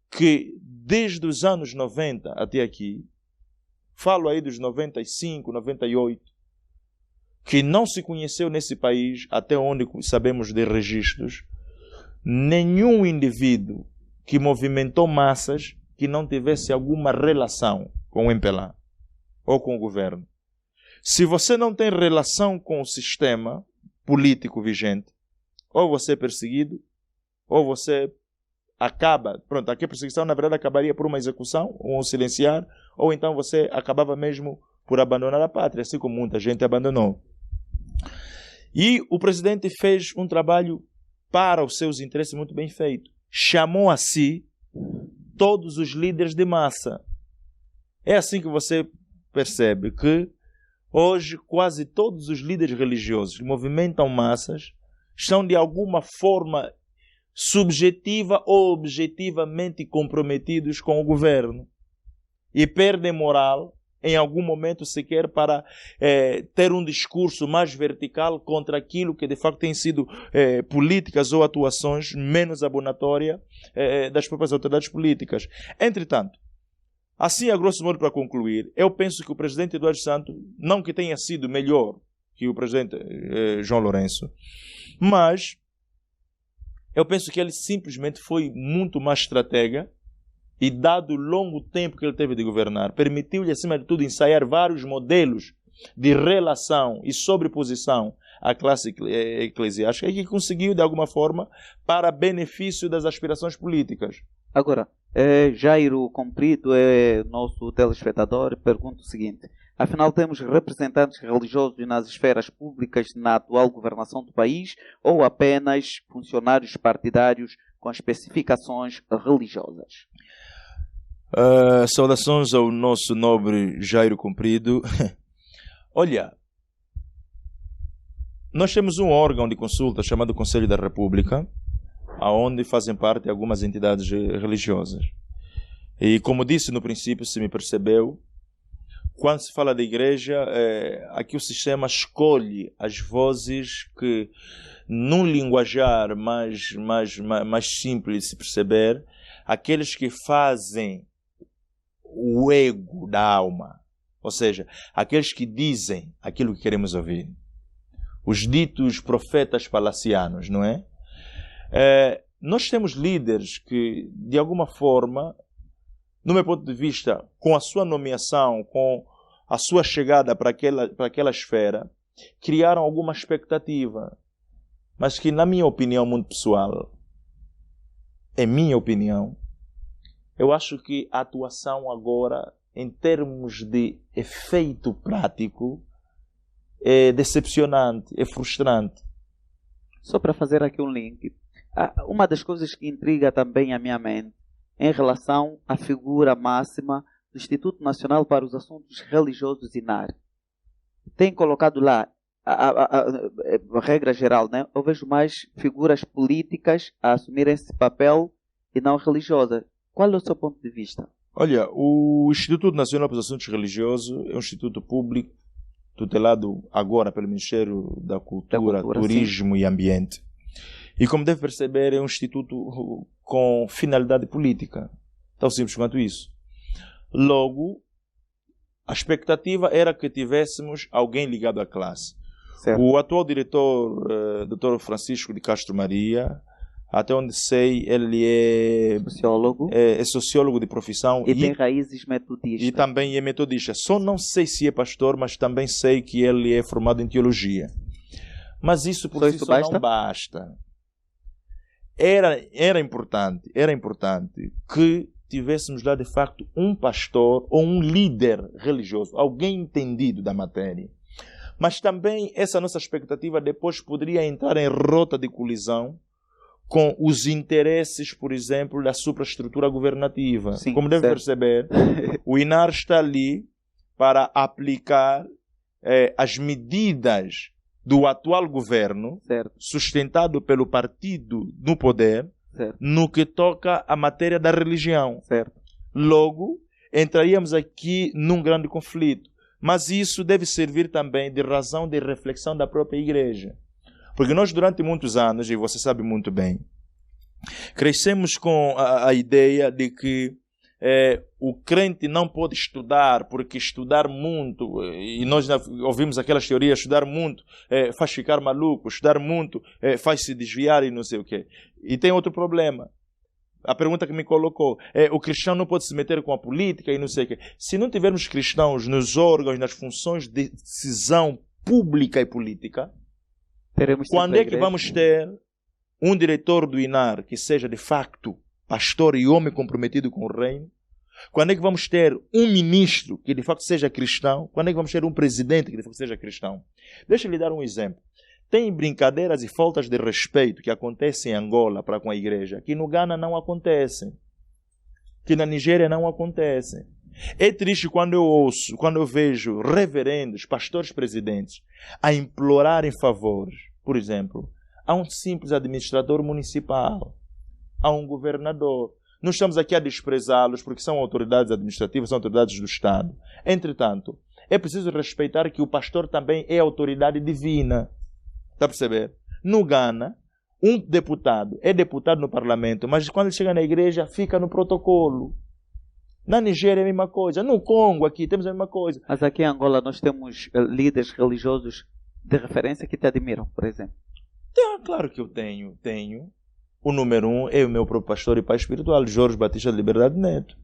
que, desde os anos 90 até aqui, falo aí dos 95, 98, que não se conheceu nesse país, até onde sabemos de registros, nenhum indivíduo que movimentou massas que não tivesse alguma relação com o MPLA ou com o governo. Se você não tem relação com o sistema político vigente, ou você é perseguido, ou você acaba... Pronto, aqui a perseguição na verdade acabaria por uma execução, ou um silenciar, ou então você acabava mesmo por abandonar a pátria, assim como muita gente abandonou. E o presidente fez um trabalho para os seus interesses muito bem feito. Chamou a si todos os líderes de massa. É assim que você percebe que hoje quase todos os líderes religiosos que movimentam massas estão de alguma forma subjetiva ou objetivamente comprometidos com o governo e perdem moral em algum momento sequer para ter um discurso mais vertical contra aquilo que de facto tem sido políticas ou atuações menos abonatórias das próprias autoridades políticas. Entretanto, assim, a grosso modo, para concluir, eu penso que o presidente Eduardo Santos, não que tenha sido melhor que o presidente João Lourenço, mas eu penso que ele simplesmente foi muito mais estratega e, dado o longo tempo que ele teve de governar, permitiu-lhe, acima de tudo, ensaiar vários modelos de relação e sobreposição à classe eclesiástica e que conseguiu, de alguma forma, para benefício das aspirações políticas. Agora, Jairo Comprido é nosso telespectador, pergunta o seguinte: afinal, temos representantes religiosos nas esferas públicas na atual governação do país ou apenas funcionários partidários com especificações religiosas? Saudações ao nosso nobre Jairo Comprido. Olha, nós temos um órgão de consulta chamado Conselho da República, aonde fazem parte algumas entidades religiosas. E como disse no princípio, se me percebeu, quando se fala da igreja, aqui o sistema escolhe as vozes que, num linguajar mais simples de se perceber, aqueles que fazem o ego da alma, ou seja, aqueles que dizem aquilo que queremos ouvir. Os ditos profetas palacianos, não é? Nós temos líderes que, de alguma forma, no meu ponto de vista, com a sua nomeação, com a sua chegada para aquela esfera, criaram alguma expectativa, mas que, na minha opinião muito pessoal, é minha opinião, eu acho que a atuação agora, em termos de efeito prático, é decepcionante, é frustrante. Só para fazer aqui um link, uma das coisas que intriga também a minha mente em relação à figura máxima do Instituto Nacional para os Assuntos Religiosos, INAR. Tem colocado lá a regra geral, né? Eu vejo mais figuras políticas a assumirem esse papel e não religiosas. Qual é o seu ponto de vista? Olha, o Instituto Nacional para os Assuntos Religiosos é um instituto público tutelado agora pelo Ministério da Cultura, Turismo e Ambiente. E como deve perceber, é um instituto com finalidade política. Tão simples quanto isso. Logo, a expectativa era que tivéssemos alguém ligado à classe. Certo. O atual diretor, Dr. Francisco de Castro Maria, até onde sei, ele é sociólogo, é sociólogo de profissão e tem raízes metodistas. E também é metodista. Só não sei se é pastor, mas também sei que ele é formado em teologia. Mas isso por si só não basta. Era importante que tivéssemos lá de facto um pastor ou um líder religioso, alguém entendido da matéria. Mas também essa nossa expectativa depois poderia entrar em rota de colisão com os interesses, por exemplo, da supraestrutura governativa. Sim, como deve perceber, o INAR está ali para aplicar as medidas do atual governo, certo, sustentado pelo partido no poder, certo, no que toca à matéria da religião. Certo. Logo, entraríamos aqui num grande conflito. Mas isso deve servir também de razão de reflexão da própria igreja. Porque nós, durante muitos anos, e você sabe muito bem, crescemos com a ideia de que o crente não pode estudar, porque estudar muito, e nós ouvimos aquelas teorias, estudar muito faz ficar maluco, estudar muito faz se desviar e não sei o quê. E tem outro problema. A pergunta que me colocou o cristão não pode se meter com a política e não sei o quê. Se não tivermos cristãos nos órgãos, nas funções de decisão pública e política, quando é que vamos ter um diretor do INAR que seja de facto pastor e homem comprometido com o reino? Quando é que vamos ter um ministro que de facto seja cristão? Quando é que vamos ter um presidente que de facto seja cristão? Deixa eu lhe dar um exemplo. Tem brincadeiras e faltas de respeito que acontecem em Angola para com a igreja, que no Ghana não acontecem, que na Nigéria não acontecem. É triste quando eu vejo reverendos, pastores presidentes, a implorarem favores, por exemplo, a um simples administrador municipal, a um governador. Não estamos aqui a desprezá-los porque são autoridades administrativas, são autoridades do Estado. Entretanto, é preciso respeitar que o pastor também é autoridade divina. Está a perceber? No Ghana, um deputado é deputado no parlamento, mas quando ele chega na igreja, fica no protocolo. Na Nigéria é a mesma coisa. No Congo, aqui, temos a mesma coisa. Mas aqui em Angola nós temos líderes religiosos de referência que te admiram, por exemplo. Claro que eu tenho. O número 1 é o meu próprio pastor e pai espiritual, Jorge Batista de Liberdade Neto.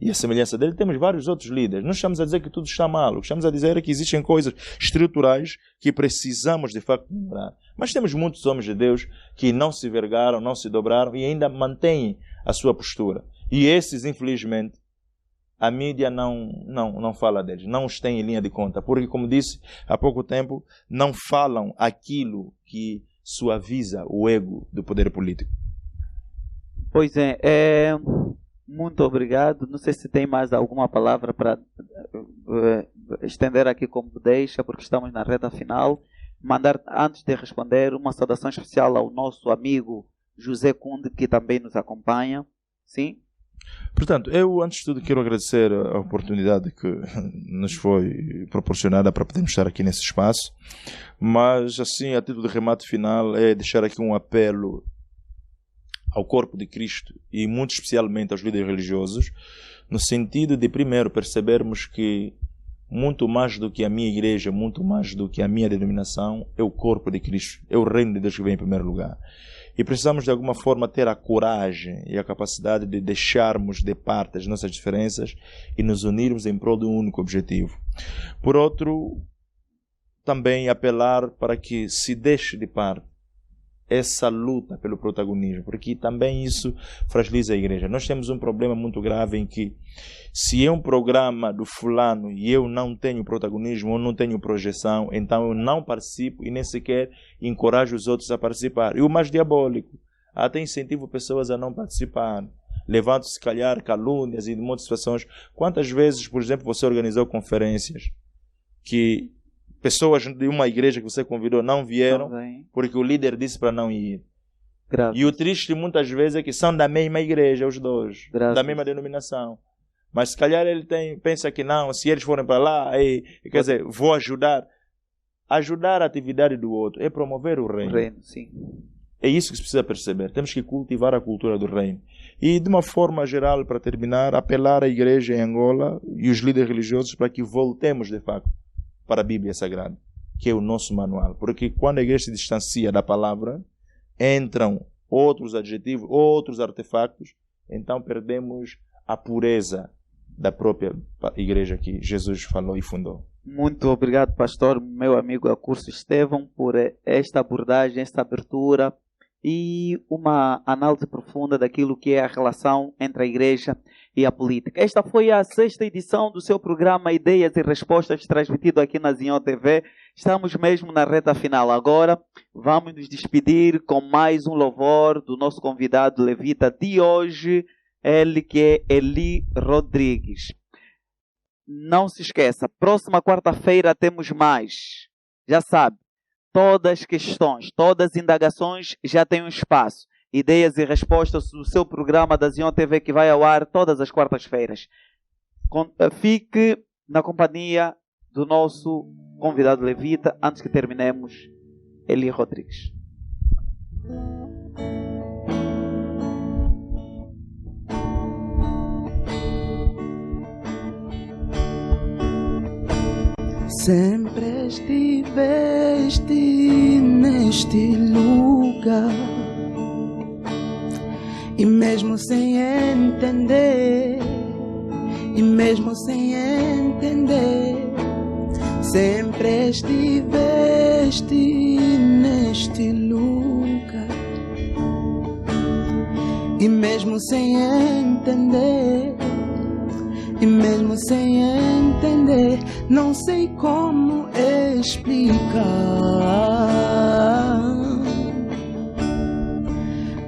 E a semelhança dele, temos vários outros líderes. Não estamos a dizer que tudo está mal. O que estamos a dizer é que existem coisas estruturais que precisamos, de facto, melhorar. Mas temos muitos homens de Deus que não se vergaram, não se dobraram e ainda mantêm a sua postura. E esses, infelizmente, a mídia não fala deles, não os tem em linha de conta. Porque, como disse há pouco tempo, não falam aquilo que suaviza o ego do poder político. Pois é. Muito obrigado. Não sei se tem mais alguma palavra para estender aqui como deixa, porque estamos na reta final. Mandar, antes de responder, uma saudação especial ao nosso amigo José Kunde, que também nos acompanha. Sim? Portanto, eu, antes de tudo, quero agradecer a oportunidade que nos foi proporcionada para podermos estar aqui nesse espaço. Mas, assim, a título de remate final, é deixar aqui um apelo ao corpo de Cristo e muito especialmente aos líderes religiosos, no sentido de, primeiro, percebermos que muito mais do que a minha igreja, muito mais do que a minha denominação, é o corpo de Cristo, é o reino de Deus que vem em primeiro lugar. E precisamos, de alguma forma, ter a coragem e a capacidade de deixarmos de parte as nossas diferenças e nos unirmos em prol de um único objetivo. Por outro, também apelar para que se deixe de parte essa luta pelo protagonismo, porque também isso fragiliza a igreja. Nós temos um problema muito grave em que, se é um programa do fulano e eu não tenho protagonismo, ou não tenho projeção, então eu não participo e nem sequer encorajo os outros a participar. E o mais diabólico, até incentivo pessoas a não participar, levando se calhar calúnias e de muitas situações. Quantas vezes, por exemplo, você organizou conferências que pessoas de uma igreja que você convidou não vieram porque o líder disse para não ir. E o triste muitas vezes é que são da mesma igreja, os dois, da mesma denominação. Mas se calhar ele pensa que não, se eles forem para lá, quer dizer, vou ajudar. Ajudar a atividade do outro é promover o reino. Sim. É isso que se precisa perceber. Temos que cultivar a cultura do reino. E de uma forma geral, para terminar, apelar à igreja em Angola e os líderes religiosos para que voltemos de facto para a Bíblia Sagrada, que é o nosso manual. Porque quando a igreja se distancia da palavra, entram outros adjetivos, outros artefactos, então perdemos a pureza da própria igreja que Jesus falou e fundou. Muito obrigado, pastor, meu amigo Acurso Estevão, por esta abordagem, esta abertura e uma análise profunda daquilo que é a relação entre a igreja e a política. Esta foi a 6ª edição do seu programa Ideias e Respostas, transmitido aqui na Zion TV. Estamos mesmo na reta final. Agora vamos nos despedir com mais um louvor do nosso convidado levita de hoje, ele que é Eli Rodrigues. Não se esqueça, próxima quarta-feira temos mais. Já sabe, todas as questões, todas as indagações já têm um espaço. Ideias e Respostas do seu programa da Zion TV, que vai ao ar todas as quartas-feiras. Fique na companhia do nosso convidado levita antes que terminemos, Eli Rodrigues. Sempre estiveste neste lugar, e mesmo sem entender, sempre estiveste neste lugar, e mesmo sem entender, não sei como explicar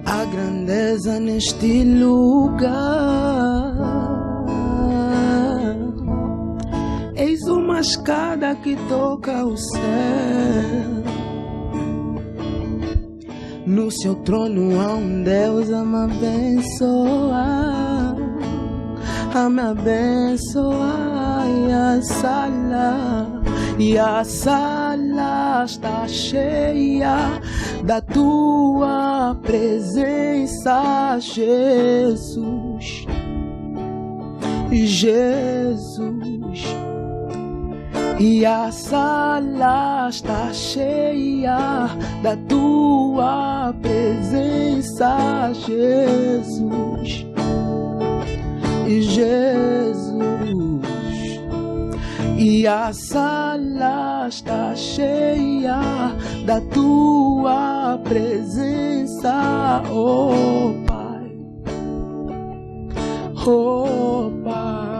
a grandeza neste lugar. Eis uma escada que toca o céu, no seu trono há um Deus a me abençoar, e a sala está cheia da tua presença, Jesus. E a sala está cheia da tua presença, Jesus. E a sala está cheia da tua presença, oh Pai, oh Pai.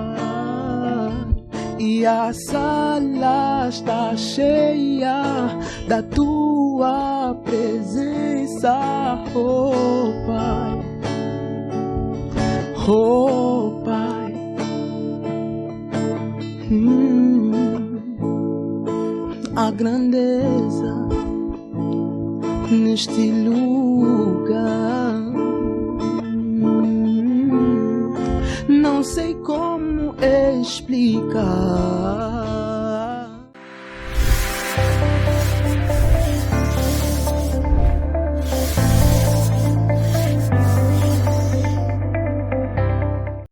E a sala está cheia da tua presença, oh Pai, oh Pai. A grandeza neste lugar, não sei como explicar